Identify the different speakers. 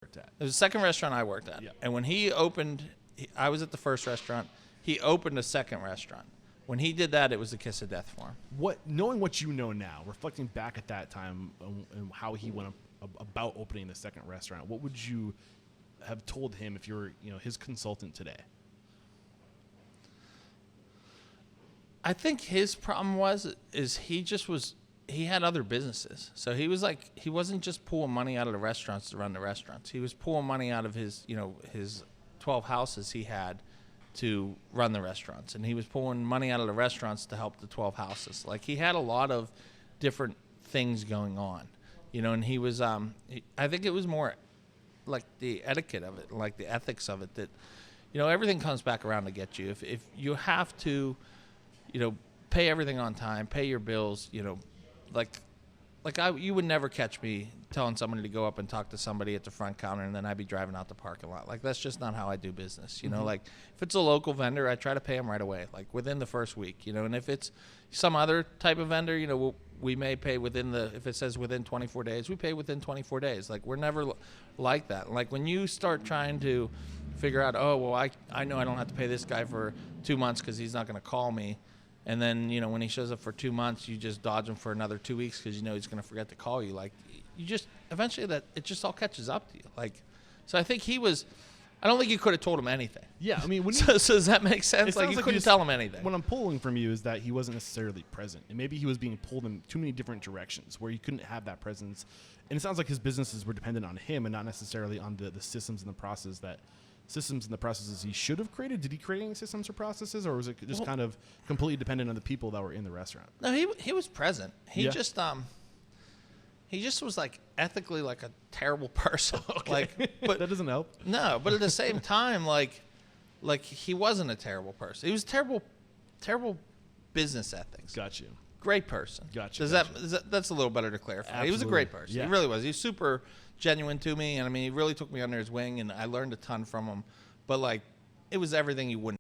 Speaker 1: worked at.
Speaker 2: It was the second restaurant I worked at.
Speaker 1: Yeah.
Speaker 2: And when he opened, I was at the first restaurant. He opened a second restaurant. When he did that, it was the kiss of death for him.
Speaker 1: Knowing what you know now, reflecting back at that time and how he went about opening the second restaurant, what would you have told him if you were, his consultant today?
Speaker 2: I think his problem he had other businesses. So he wasn't just pulling money out of the restaurants to run the restaurants. He was pulling money out of his 12 houses he had to run the restaurants. And he was pulling money out of the restaurants to help the 12 houses. Like, he had a lot of different things going on, and he was, I think it was more like the etiquette of it, like the ethics of it, that, everything comes back around to get you. If you have to, pay everything on time, pay your bills, you would never catch me telling somebody to go up and talk to somebody at the front counter and then I'd be driving out the parking lot. Like, that's just not how I do business. Like, if it's a local vendor, I try to pay them right away, like within the first week, and if it's some other type of vendor, we may pay if it says within 24 days, we pay within 24 days. Like, we're never like that. Like, when you start trying to figure out, I know I don't have to pay this guy for 2 months because he's not going to call me. And then, when he shows up for 2 months, you just dodge him for another 2 weeks because he's going to forget to call you. Like, eventually it just all catches up to you. Like, so I think I don't think you could have told him anything.
Speaker 1: Yeah, I mean,
Speaker 2: so does that make sense? Like, you couldn't tell him anything.
Speaker 1: What I'm pulling from you is that he wasn't necessarily present. And maybe he was being pulled in too many different directions where he couldn't have that presence. And it sounds like his businesses were dependent on him and not necessarily on the systems and the processes he should have created. Did he create any systems or processes, or was it just kind of completely dependent on the people that were in the restaurant?
Speaker 2: No, he was present. He just was like ethically like a terrible person.
Speaker 1: Okay.
Speaker 2: Like, but
Speaker 1: that doesn't help.
Speaker 2: No, but at the same time, like he wasn't a terrible person. He was terrible business ethics.
Speaker 1: Got you.
Speaker 2: Great person.
Speaker 1: Gotcha.
Speaker 2: That's a little better to clarify.
Speaker 1: Absolutely.
Speaker 2: He was a great person.
Speaker 1: Yeah.
Speaker 2: He really was. He was super genuine to me, and I mean, he really took me under his wing, and I learned a ton from him. But like, it was everything you wouldn't